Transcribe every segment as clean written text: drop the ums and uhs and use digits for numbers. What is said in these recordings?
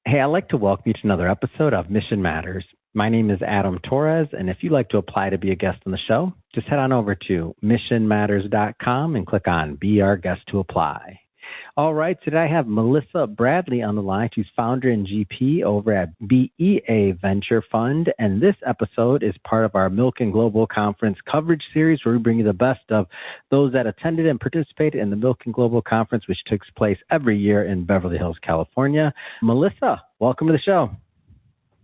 Hey, I'd like to welcome you to another episode of Mission Matters. My name is Adam Torres, and if you'd like to apply to be a guest on the show, just head on over to missionmatters.com and click on Be Our Guest to Apply. All right, today I have Melissa Bradley on the line. She's founder and GP over at BEA Venture Fund, and this episode is part of our Milken Global Conference coverage series where we bring you the best of those that attended and participated in the Milken Global Conference, which takes place every year in Beverly Hills, California. Melissa, welcome to the show.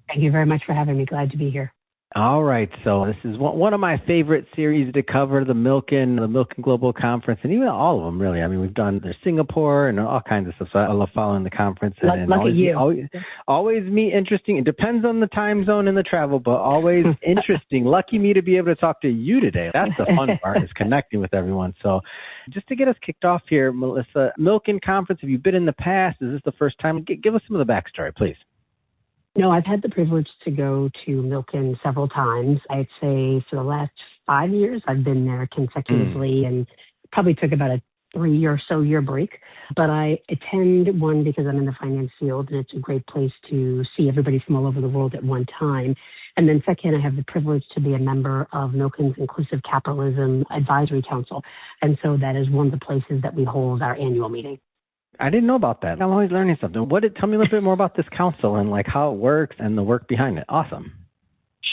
Thank you very much for having me. Glad to be here. All right, so this is one of my favorite series to cover, the Milken Global Conference, and even all of them, really. I mean, we've done there's Singapore and all kinds of stuff, so I love following the conference. And Lucky you. Always me interesting. It depends on the time zone and the travel, but always interesting. Lucky me to be able to talk to you today. That's the fun part, is connecting with everyone. So just to get us kicked off here, Melissa, Milken Conference, have you been in the past? Is this the first time? Give us some of the backstory, please. No, I've had the privilege to go to Milken several times. I'd say for the last 5 years, I've been there consecutively and probably took about a 3 or so year break. But I attend one because I'm in the finance field and it's a great place to see everybody from all over the world at one time. And then second, I have the privilege to be a member of Milken's Inclusive Capitalism Advisory Council. And so that is one of the places that we hold our annual meeting. I didn't know about that. I'm always learning something. Tell me a little bit more about this council and like how it works and the work behind it. Awesome.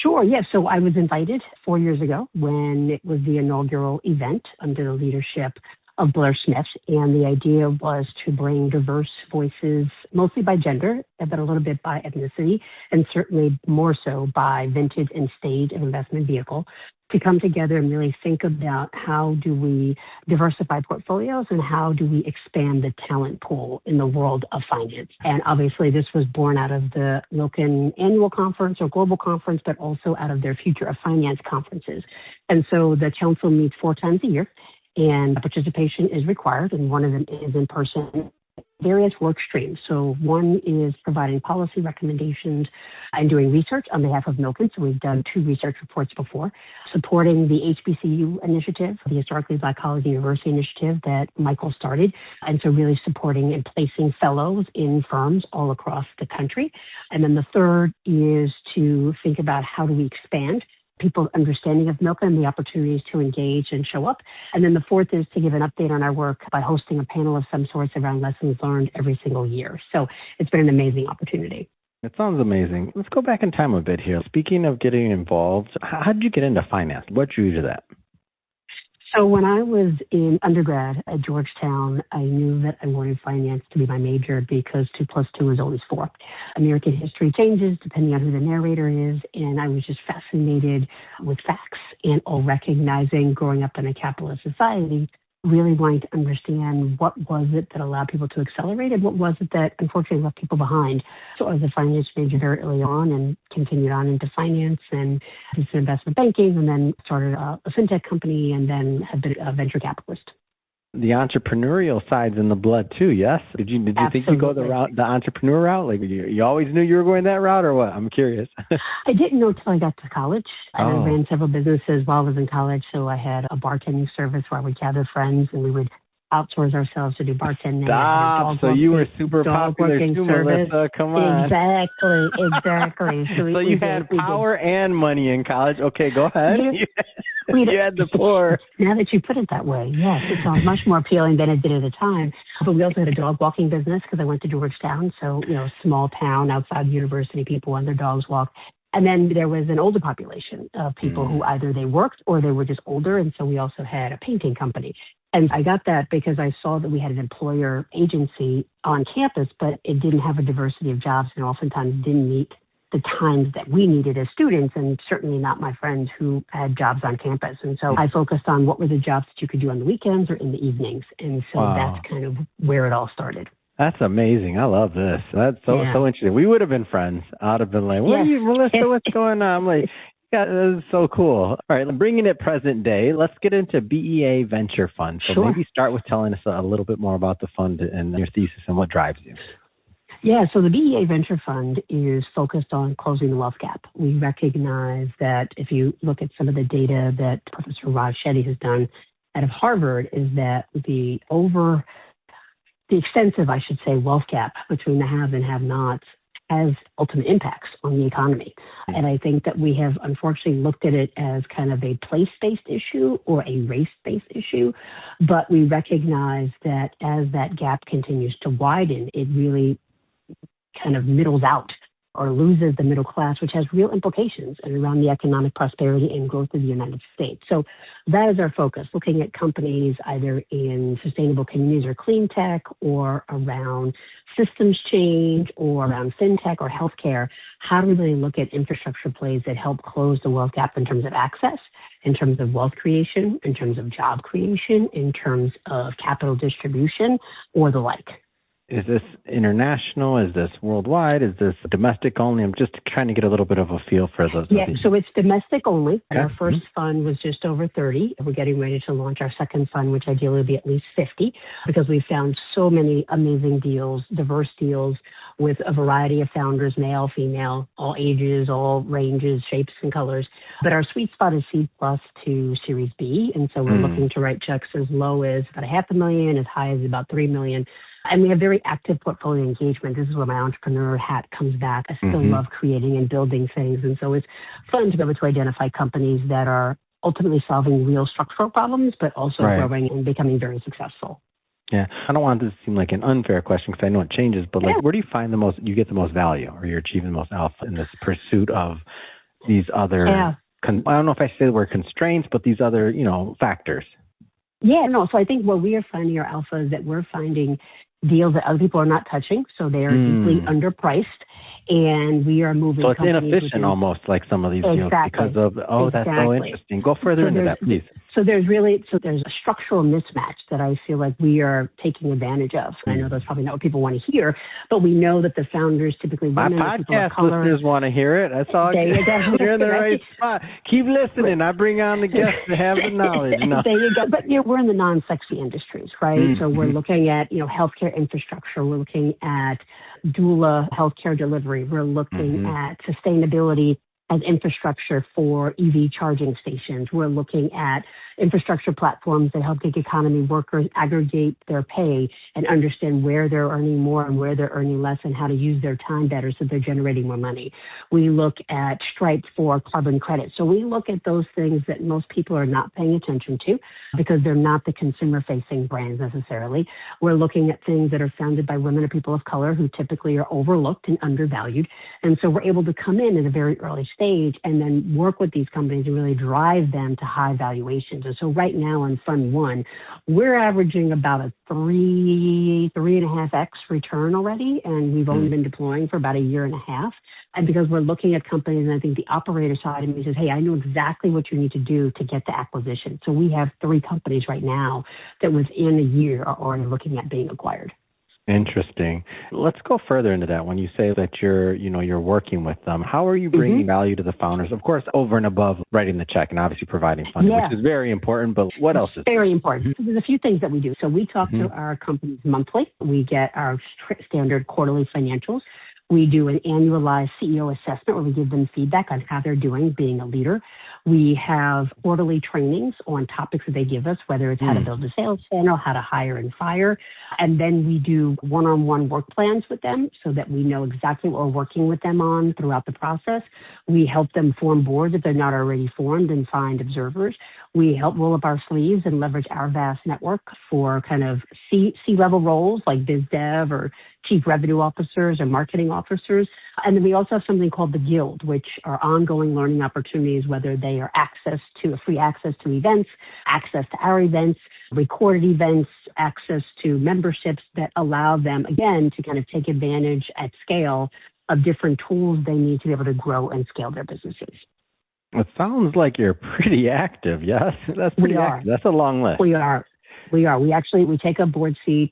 Sure. Yeah. So I was invited 4 years ago when it was the inaugural event under the leadership of Blair Smith. And the idea was to bring diverse voices, mostly by gender, but a little bit by ethnicity, and certainly more so by vintage and stage of investment vehicle, to come together and really think about how do we diversify portfolios and how do we expand the talent pool in the world of finance. And obviously this was born out of the Milken annual conference or global conference, but also out of their Future of Finance conferences. And so the council meets 4 times a year and participation is required, and one of them is in person. Various work streams. So one is providing policy recommendations and doing research on behalf of Milken. So we've done 2 research reports before, supporting the HBCU initiative, the Historically Black College University initiative that Michael started. And so really supporting and placing fellows in firms all across the country. And then the third is to think about how do we expand people's understanding of Milken and the opportunities to engage and show up. And then the fourth is to give an update on our work by hosting a panel of some sorts around lessons learned every single year. So it's been an amazing opportunity. It sounds amazing. Let's go back in time a bit here. Speaking of getting involved, how did you get into finance? What drew you to that? So when I was in undergrad at Georgetown, I knew that I wanted finance to be my major because 2 plus 2 is always 4. American history changes depending on who the narrator is, and I was just fascinated with facts and all recognizing growing up in a capitalist society, really wanting to understand what was it that allowed people to accelerate and what was it that unfortunately left people behind. So I was a finance major very early on and continued on into finance and did some investment banking and then started a fintech company and then have been a venture capitalist. The entrepreneurial side's in the blood too, yes? Did you think you go the entrepreneur route? Like you always knew you were going that route or what? I'm curious. I didn't know until I got to college. I ran several businesses while I was in college. So I had a bartending service where I would gather friends and we would outsource ourselves to do bartending. Stop. So you were super popular too, Melissa. Come on. Exactly. So you had power and money in college. Okay, go ahead. You had the poor. Now that you put it that way, yes, it sounds much more appealing than it did at the time. But we also had a dog walking business because I went to Georgetown. So, small town outside the university, people and their dogs walk. And then there was an older population of people who either they worked or they were just older. And so we also had a painting company. And I got that because I saw that we had an employer agency on campus, but it didn't have a diversity of jobs and oftentimes didn't meet the times that we needed as students, and certainly not my friends who had jobs on campus. And so I focused on what were the jobs that you could do on the weekends or in the evenings. And so that's kind of where it all started. That's amazing. I love this. That's so interesting. We would have been friends. I'd have been like, what are you, Melissa, what's going on? I'm like, yeah, this is so cool. All right, bringing it present day, let's get into BEA Venture Fund. So maybe start with telling us a little bit more about the fund and your thesis and what drives you. Yeah, so the BEA Venture Fund is focused on closing the wealth gap. We recognize that if you look at some of the data that Professor Raj Shetty has done out of Harvard, is that the extensive, I should say, wealth gap between the haves and have-nots has ultimate impacts on the economy. And I think that we have unfortunately looked at it as kind of a place-based issue or a race-based issue, but we recognize that as that gap continues to widen, it really kind of middles out or loses the middle class, which has real implications around the economic prosperity and growth of the United States. So that is our focus, looking at companies either in sustainable communities or clean tech, or around systems change, or around fintech or healthcare. How do we really look at infrastructure plays that help close the wealth gap in terms of access, in terms of wealth creation, in terms of job creation, in terms of capital distribution, or the like? Is this international? Is this worldwide? Is this domestic only? I'm just trying to get a little bit of a feel for those. Yeah, so it's domestic only. Okay. Our first fund was just over 30. We're getting ready to launch our second fund, which ideally will be at least 50, because we found so many amazing deals, diverse deals with a variety of founders, male, female, all ages, all ranges, shapes, and colors. But our sweet spot is C+ to Series B. And so we're looking to write checks as low as about $500,000, as high as about $3 million. And we have very active portfolio engagement. This is where my entrepreneur hat comes back. I still love creating and building things. And so it's fun to be able to identify companies that are ultimately solving real structural problems, but also growing and becoming very successful. Yeah. I don't want this to seem like an unfair question, because I know it changes, but like, where do you find you get the most value, or you're achieving the most alpha in this pursuit of these other, I don't know if I say the word constraints, but these other, factors? Yeah, no. So I think what we are finding our alpha is that we're finding deals that other people are not touching, so they are deeply underpriced, and we are moving. So it's inefficient almost, like some of these deals, because of that's so interesting. Go further into that, please. So there's a structural mismatch that I feel like we are taking advantage of. I know that's probably not what people want to hear, but we know that the founders, typically women, my people of podcast color, listeners want to hear it. That's all. You're in the right spot. Keep listening. I bring on the guests to have the knowledge. No. There you go. But we're in the non-sexy industries, right? So we're looking at healthcare infrastructure. We're looking at doula healthcare delivery. We're looking at sustainability as infrastructure for EV charging stations. We're looking at infrastructure platforms that help gig economy workers aggregate their pay and understand where they're earning more and where they're earning less, and how to use their time better so they're generating more money. We look at Stripe for carbon credit. So we look at those things that most people are not paying attention to because they're not the consumer-facing brands necessarily. We're looking at things that are founded by women or people of color who typically are overlooked and undervalued. And so we're able to come in at a very early stage and then work with these companies and really drive them to high valuations. And so right now in Fund 1, we're averaging about a 3.5x return already, and we've only been deploying for about a year and a half. And because we're looking at companies, and I think the operator side of me says, hey, I know exactly what you need to do to get the acquisition. So we have 3 companies right now that within a year are already looking at being acquired. Interesting. Let's go further into that. When you say that you're working with them, how are you bringing value to the founders? Of course, over and above writing the check and obviously providing funding, which is very important, but what else is very important? So there's a few things that we do. So we talk to our companies monthly. We get our standard quarterly financials. We do an annualized CEO assessment where we give them feedback on how they're doing being a leader. We have quarterly trainings on topics that they give us, whether it's how to build a sales channel, how to hire and fire. And then we do one-on-one work plans with them so that we know exactly what we're working with them on throughout the process. We help them form boards if they're not already formed and find observers. We help roll up our sleeves and leverage our vast network for kind of C-level roles like biz dev or chief revenue officers or marketing officers. And then we also have something called the Guild, which are ongoing learning opportunities, whether they are free access to events, access to our events, recorded events, access to memberships that allow them, again, to kind of take advantage at scale of different tools they need to be able to grow and scale their businesses. It sounds like you're pretty active, yes? That's pretty active. That's a long list. We are. We take a board seat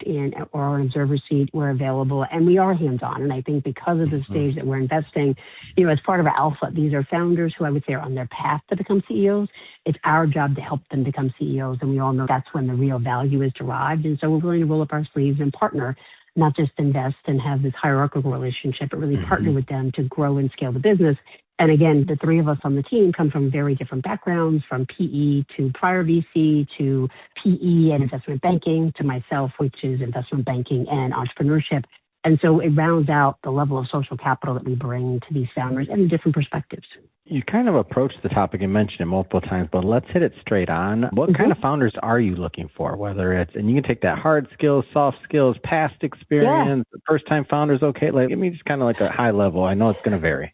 or an observer seat. We're available, and we are hands-on. And I think because of the stage that we're investing, as part of our alpha, these are founders who I would say are on their path to become CEOs. It's our job to help them become CEOs, and we all know that's when the real value is derived. And so we're willing to roll up our sleeves and partner, not just invest and have this hierarchical relationship, but really partner with them to grow and scale the business. And again, the 3 of us on the team come from very different backgrounds, from PE to prior VC to PE and investment banking to myself, which is investment banking and entrepreneurship. And so it rounds out the level of social capital that we bring to these founders and different perspectives. You kind of approached the topic and mentioned it multiple times, but let's hit it straight on. What kind of founders are you looking for? Whether it's, and you can take that hard skills, soft skills, past experience, first-time founders, okay? Like, give me just kind of like a high level. I know it's going to vary.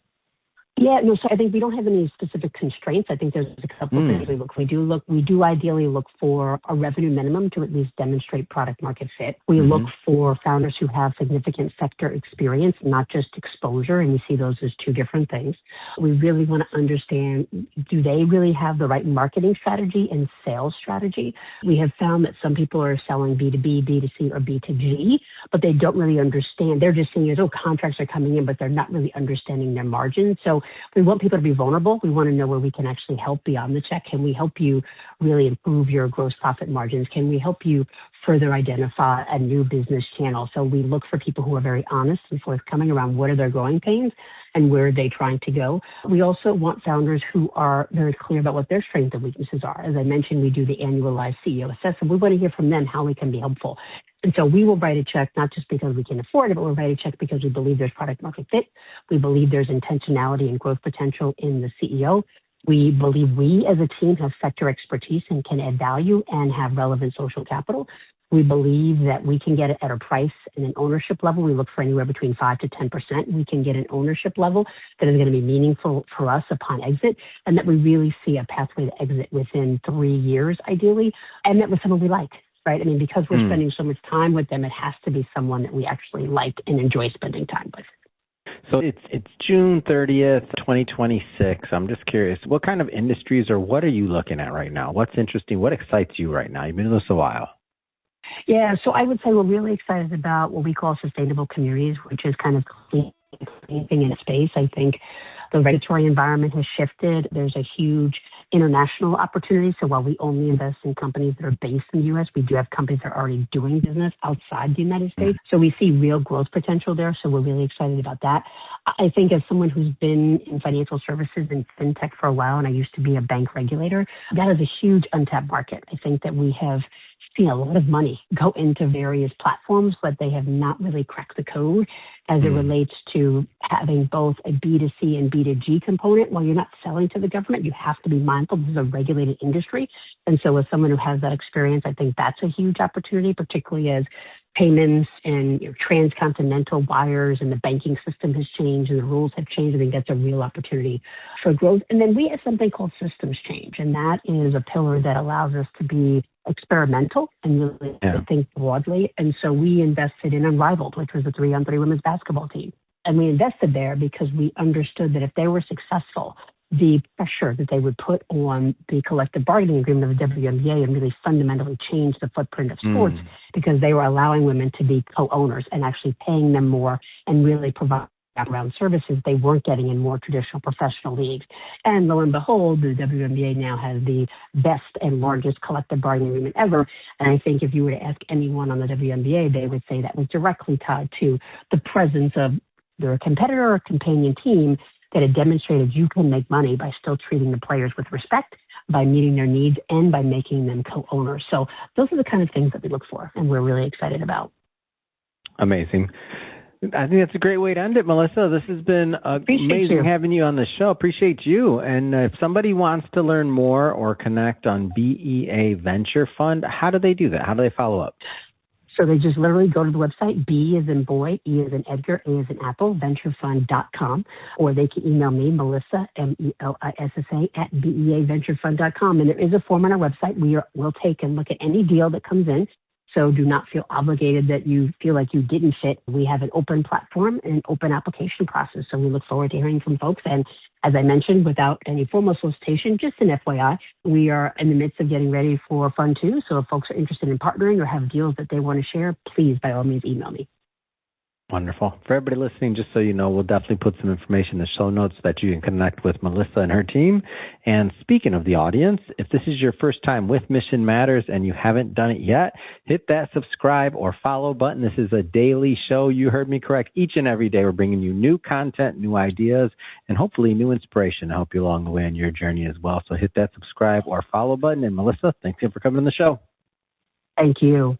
Yeah, no, so I think we don't have any specific constraints. I think there's a couple of things we look. We do ideally look for a revenue minimum to at least demonstrate product market fit. We look for founders who have significant sector experience, not just exposure, and we see those as two different things. We really want to understand, do they really have the right marketing strategy and sales strategy? We have found that some people are selling B2B, B2C, or B2G, but they don't really understand. They're just seeing, contracts are coming in, but they're not really understanding their margins. So we want people to be vulnerable. We want to know where we can actually help beyond the check. Can we help you really improve your gross profit margins? Can we help you further identify a new business channel? So we look for people who are very honest and forthcoming around what are their growing pains and where are they trying to go. We also want founders who are very clear about what their strengths and weaknesses are. As I mentioned, we do the annualized CEO assessment. We want to hear from them how we can be helpful. And so we will write a check, not just because we can afford it, but we'll write a check because we believe there's product market fit. We believe there's intentionality and growth potential in the CEO. We believe we as a team have sector expertise and can add value and have relevant social capital. We believe that we can get it at a price and an ownership level. We look for anywhere between 5 to 10%. We can get an ownership level that is going to be meaningful for us upon exit, and that we really see a pathway to exit within 3 years, ideally, and that was someone we like. Right? I mean, because we're spending so much time with them, it has to be someone that we actually like and enjoy spending time with. So it's June 30th, 2026. I'm just curious, what kind of industries or what are you looking at right now? What's interesting? What excites you right now? You've been in this a while. Yeah, so I would say we're really excited about what we call sustainable communities, which is kind of anything in space. I think the regulatory environment has shifted. There's a huge international opportunity. So while we only invest in companies that are based in the U.S., we do have companies that are already doing business outside the United States. So we see real growth potential there. So we're really excited about that. I think as someone who's been in financial services and fintech for a while, and I used to be a bank regulator, that is a huge untapped market. I think that we have seen a lot of money go into various platforms, but they have not really cracked the code as it relates to having both a B2C and B2G component. While you're not selling to the government, you have to be mindful this is a regulated industry. And so as someone who has that experience, I think that's a huge opportunity, particularly as payments and transcontinental wires and the banking system has changed and the rules have changed. I think that's a real opportunity for growth. And then we have something called systems change, and that is a pillar that allows us to be experimental and really think broadly. And so we invested in Unrivaled, which was a 3-on-3 women's basketball team. And we invested there because we understood that if they were successful, the pressure that they would put on the collective bargaining agreement of the WNBA and really fundamentally change the footprint of sports because they were allowing women to be co-owners and actually paying them more and really provide around services they weren't getting in more traditional professional leagues. And lo and behold, the WNBA now has the best and largest collective bargaining agreement ever. And I think if you were to ask anyone on the WNBA, they would say that was directly tied to the presence of their competitor or companion team that had demonstrated you can make money by still treating the players with respect, by meeting their needs, and by making them co-owners. So those are the kind of things that we look for and we're really excited about. Amazing. I think that's a great way to end it, Melissa. This has been amazing having you on the show. Appreciate you. And if somebody wants to learn more or connect on BEA Venture Fund, how do they do that? How do they follow up? So they just literally go to the website, B as in boy, E as in Edgar, A as in Apple, venturefund.com, or they can email me, Melissa, MELISSA, at BEAventurefund.com. And there is a form on our website. We'll take and look at any deal that comes in. So do not feel obligated that you feel like you didn't fit. We have an open platform and an open application process. So we look forward to hearing from folks. And as I mentioned, without any formal solicitation, just an FYI, we are in the midst of getting ready for Fund 2. So if folks are interested in partnering or have deals that they want to share, please, by all means, email me. Wonderful. For everybody listening, just so you know, we'll definitely put some information in the show notes that you can connect with Melissa and her team. And speaking of the audience, if this is your first time with Mission Matters and you haven't done it yet, hit that subscribe or follow button. This is a daily show. You heard me correct. Each and every day, we're bringing you new content, new ideas, and hopefully new inspiration to help you along the way on your journey as well. So hit that subscribe or follow button. And Melissa, thanks again for coming on the show. Thank you.